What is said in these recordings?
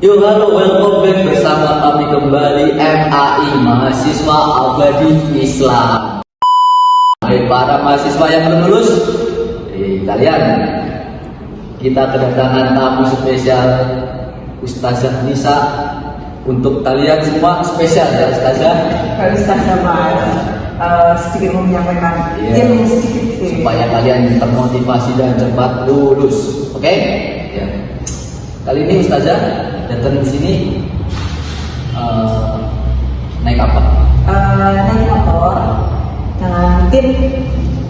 Yo halo, welcome back bersama kami kembali MAI Mahasiswa Abadi Islam. Hai para mahasiswa yang belum lulus, kalian, kita kedatangan tamu spesial Ustazah Nisa. Untuk kalian semua spesial ya Ustazah. Ustazah Mas, sedikit mau menyampaikan sedikit supaya kalian termotivasi dan cepat lulus. Oke? Ya. Kali ini Ustazah datang di sini naik apa? Naik motor. Mungkin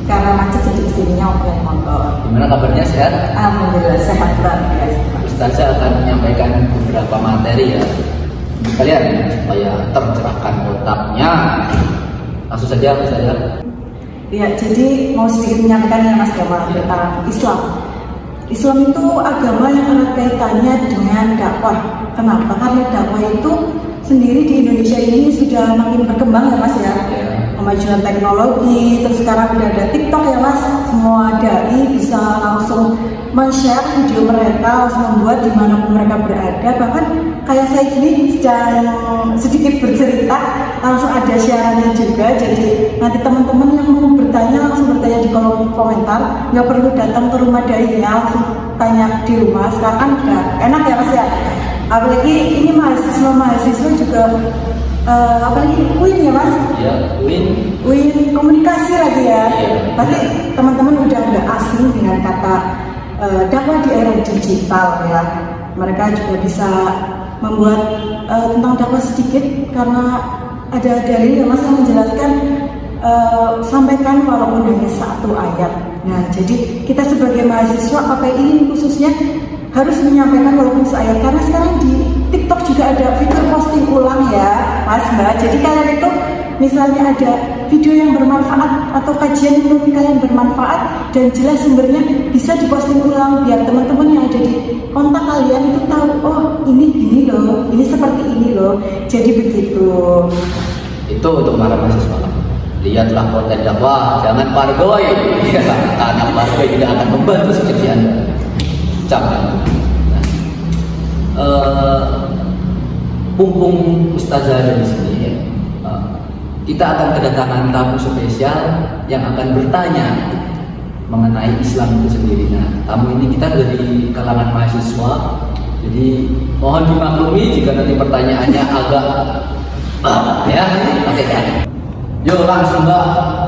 karena macet jadi kesininya naik motor. Gimana kabarnya, sehat? Alhamdulillah sehat banget. Ustazah akan menyampaikan beberapa materi ya kalian supaya tercerahkan otaknya. Langsung saja Ustazah. Ya, jadi mau sedikit menyampaikan ya Mas Gamal tentang Islam. Islam itu agama yang erat kaitannya dengan dakwah. Kenapa? Karena dakwah itu sendiri di Indonesia ini sudah makin berkembang ya Mas ya. Kemajuan teknologi, terus sekarang udah ada TikTok ya Mas. Semua dai bisa langsung men-share video mereka, langsung membuat dimanapun mereka berada. Bahkan kayak saya gini sedang sedikit bercerita, langsung ada siarannya juga. Jadi nanti teman-teman yang mau bertanya langsung bertanya di kolom komentar, nggak perlu datang ke rumah dai ya, langsung tanya di rumah. Sekarang kan udah enak ya Mas ya. Apalagi ini mahasiswa juga apalagi UIN ya Mas? Iya, UIN komunikasi lagi ya. Pasti teman-teman udah nggak asing dengan kata dakwah di era digital ya. Mereka juga bisa membuat tentang dakwah sedikit karena ada dalil yang Mas yang menjelaskan sampaikan walaupun hanya satu ayat. Nah, jadi kita sebagai mahasiswa KPI khususnya harus menyampaikan walaupun seayat, karena sekarang di TikTok juga ada fitur posting ulang ya Mas Mbak. Jadi kalian itu misalnya ada video yang bermanfaat atau kajian yang menurut kalian bermanfaat dan jelas sumbernya, bisa diposting ulang biar teman-teman yang ada di kontak kalian itu tahu, oh ini gini loh, ini seperti ini loh. Jadi begitu. Itu untuk para mahasiswa. Lihatlah konten dakwah, jangan pargoy. Karena pargoy tidak akan membantu skripsi Anda. Jangan. Mumpung Ustazah ada di sini ya, kita akan kedatangan tamu spesial yang akan bertanya mengenai Islam itu sendiri. Nah, tamu ini kita dari kalangan mahasiswa, jadi mohon dimaklumi jika nanti pertanyaannya agak ya, oke kan? Yuk langsung Mbak,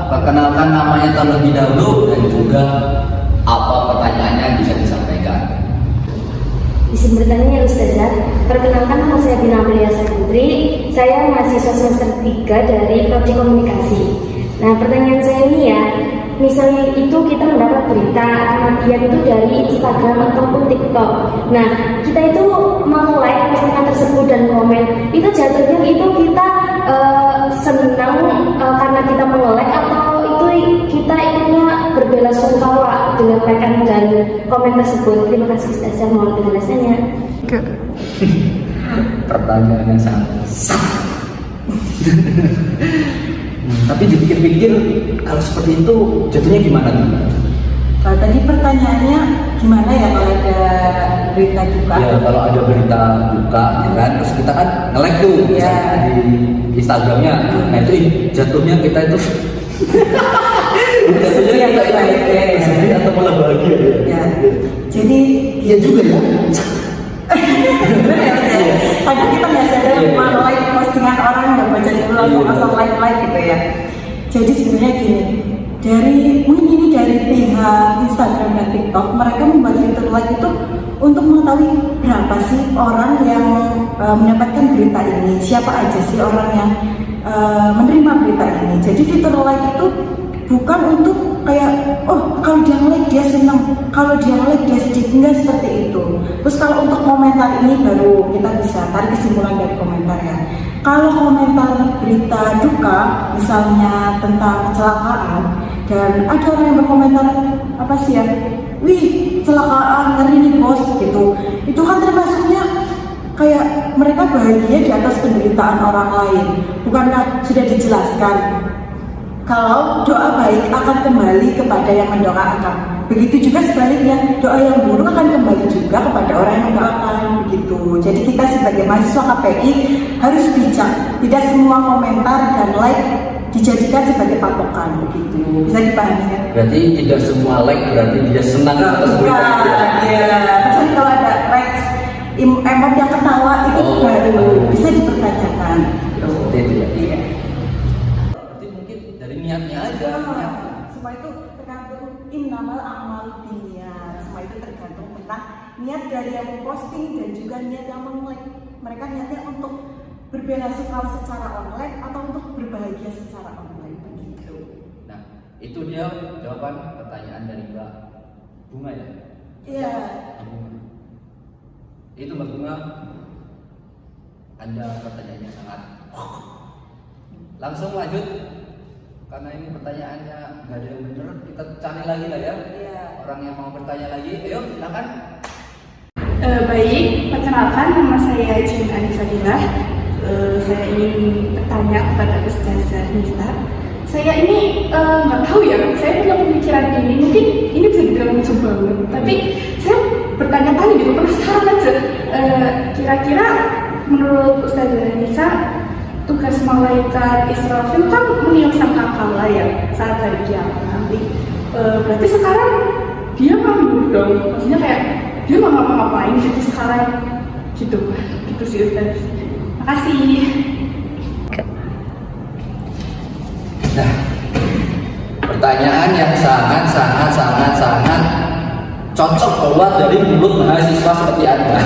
perkenalkan namanya terlebih dahulu dan juga apa pertanyaannya bisa disampaikan. Izin bertanya ya Ustazah, perkenalkan nama saya Bina Amelia Putri, saya mahasiswa semester 3 dari Prodi Komunikasi. Nah pertanyaan saya ini ya, misalnya itu kita mendapat berita kematian itu dari Instagram ataupun TikTok. Nah kita itu meng-like postingan tersebut dan komen, itu jatuhnya itu kita senang karena kita meng-like, atau itu kita ikutnya berbela sungkawa dengan like dan komen tersebut. Terima kasih Ustazah, mohon penjelasannya. Pertanyaan yang sangat tapi dipikir-pikir kalau seperti itu jatuhnya gimana tuh? Kalau tadi pertanyaannya gimana ya kalau ada berita duka? Ya kalau ada berita duka ya kan, terus kita kan nge-like tuh ya di Instagramnya. Nah itu jatuhnya kita itu jatuhnya kita sedih atau malah bahagia ya? Jadi iya juga ya. Kadang kita nggak sadar like postingan orang, nggak baca dulu langsung asal like gitu ya. Jadi sebenarnya gini, mungkin ini dari pihak Instagram dan TikTok, mereka membuat fitur like itu untuk mengetahui berapa sih orang yang mendapatkan berita ini, siapa aja sih orang yang menerima berita ini. Jadi fitur like itu bukan untuk kayak, oh kalau dia like dia senang, kalau dia like dia sedih, enggak seperti itu. Terus kalau untuk komentar ini baru kita bisa tarik kesimpulan dari komentar ya. Kalau komentar berita duka misalnya tentang kecelakaan dan ada orang yang berkomentar apa sih ya, wih kecelakaan ngeri nih bos gitu, itu kan termasuknya kayak mereka bahagia di atas penderitaan orang lain. Bukankah sudah dijelaskan kalau doa baik akan kembali kepada yang mendoakan. begitu juga sebaliknya, doa yang buruk akan kembali juga kepada orang yang mendoakan begitu. Jadi kita sebagai mahasiswa KPI harus bijak, tidak semua komentar dan like dijadikan sebagai patokan begitu. Bisa dipahami ya? Berarti tidak semua like berarti dia senang atas berita. Iya. Misalnya kalau ada like emot yang ketawa itu baru bisa dipertanyakan. Seperti itu ya. Iya. Berarti mungkin dari niatnya aja. Semua itu tergantung innamal a'malu binniyat. Semua itu tergantung tentang niat dari yang memposting dan juga niat yang meng-like. Mereka niatnya untuk berbela-sungkawa secara online atau untuk berbahagia secara online begitu. Nah, itu dia jawaban pertanyaan dari Mbak Bunga ya. Iya. Mbak Bunga. Itu Mbak Bunga. Anda pertanyaannya sangat. Langsung lanjut. Karena ini pertanyaannya nggak ada yang benar, kita cari lagi lah ya. Iya. Orang yang mau bertanya lagi, ayo silakan. Baik, perkenalkan nama saya Jen Anisadillah. Saya ingin bertanya kepada Ustazah Nisa. Saya ini nggak tahu ya, saya punya pemikiran ini, mungkin ini bisa dibilang lucu banget, tapi saya bertanya-tanya gitu, penasaran aja. Kira-kira menurut Ustazah Nisa, tugas malaikat Israfil kan meniup sangkakala ya saat hari kiamat nanti. Berarti sekarang dia nganggur dong, maksudnya kayak dia nggak ngapa-ngapain jadi sekarang gitu sih Ustaz. Makasih. Nah, pertanyaan yang sangat cocok keluar dari mulut mahasiswa seperti Anda.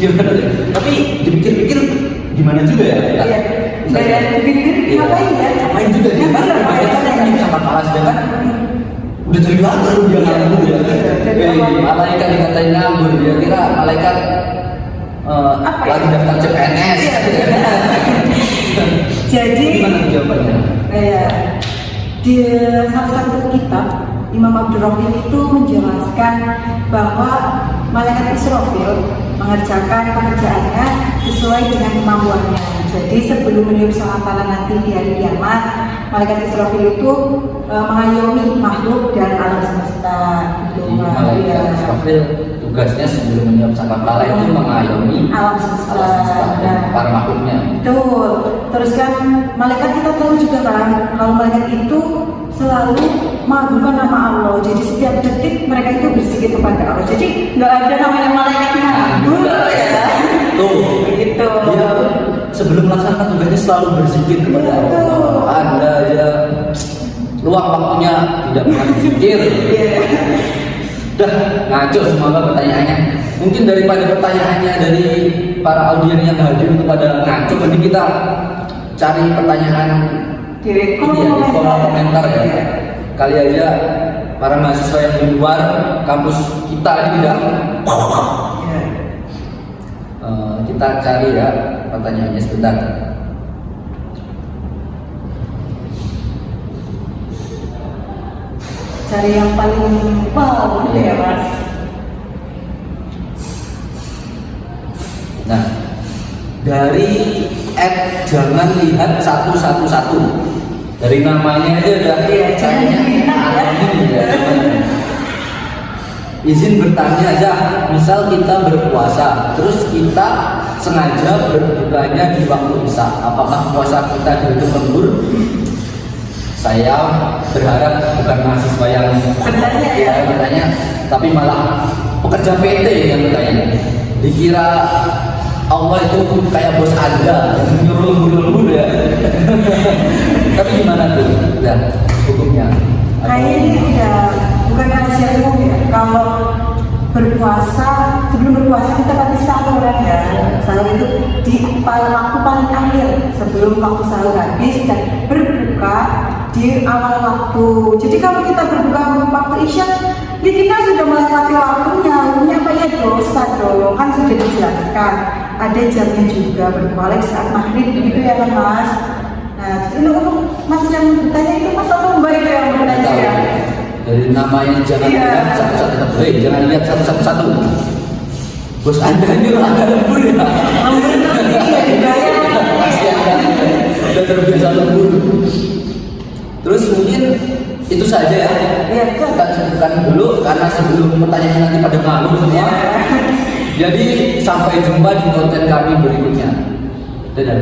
Gimana deh? Tapi dipikir-pikir gimana juga ya? Iya. Dipikir ngapain ya? Ngapain juga dia? Karena sama kelas dia kan udah dari latar dia nganggur ya. Malaikat dikatain nganggur, dia kira malaikat lagi daftar CPNS. Jadi gimana jawabannya? Di salah satu kitab Imam Abdurrahim itu menjelaskan bahwa malaikat Israfil mengerjakan pekerjaannya sesuai dengan kemampuannya. Jadi sebelum meniup sangkakala nanti di hari kiamat, malaikat Israfil itu mengayomi makhluk dan alam semesta. Jadi malaikat Israfil tugasnya sebelum meniup sangkakala itu mengayomi alam semesta dan para makhluknya. Betul. Terus kan malaikat kita tahu juga kan kalau malaikat itu selalu mengagungkan nama Allah. Jadi setiap detik mereka itu berzikir kepada Allah. Jadi nggak ada namanya malaikat nganggur ya. Tuh, Begitu. dia sebelum melaksanakan tugasnya selalu berzikir kepada Allah. Anda aja luang waktunya tidak pernah berzikir. Udah ngaco semoga pertanyaannya. Mungkin daripada pertanyaannya dari para audien yang hadir kepada ngaco, nanti kita cari pertanyaan Di kolom komentar ya. Kali aja para mahasiswa yang di luar kampus kita ini tidak. Kita cari ya pertanyaannya sebentar. Cari yang paling wow gitu ya Mas. Nah, dari jangan lihat satu-satu. Dari namanya aja udah kayaknya anonim ya. Izin bertanya aja, misal kita berpuasa, terus kita sengaja berbukanya di waktu isya, apakah puasa kita itu lembur? Saya berharap bukan mahasiswa yang bertanya, tapi malah pekerja PT yang bertanya. Dikira Allah itu kayak bos Anda yang nyuruh lembur ya. Tapi gimana tuh? Udah hukumnya? Kayaknya ini udah bukan rahasia umum ya. Kalau berpuasa, sebelum berpuasa kita pasti sahur kan ya. Sahur itu di waktu paling akhir sebelum waktu sahur habis dan berbuka di awal waktu. Jadi kalau kita berbuka waktu isya, ya kita sudah melewati waktunya. Hukumnya apa ya dosa dong? Kan sudah dijelaskan. Ada jamnya juga berbuka di saat maghrib gitu ya kan Mas. Nah, ini untuk Mas yang bertanya itu Mas atau Mbak itu yang bertanya ya? Dari namanya jangan lihat satu-satu. Jangan lihat satu-satu. Bos Anda ini agak lembur ya. Lembur iya dibayar. Udah terbiasa lembur. Terus mungkin itu saja ya. Iya, betul. Kita cukupkan dulu karena sebelum pertanyaan nanti pada ngabur semua. Jadi sampai jumpa di konten kami berikutnya. Dadah.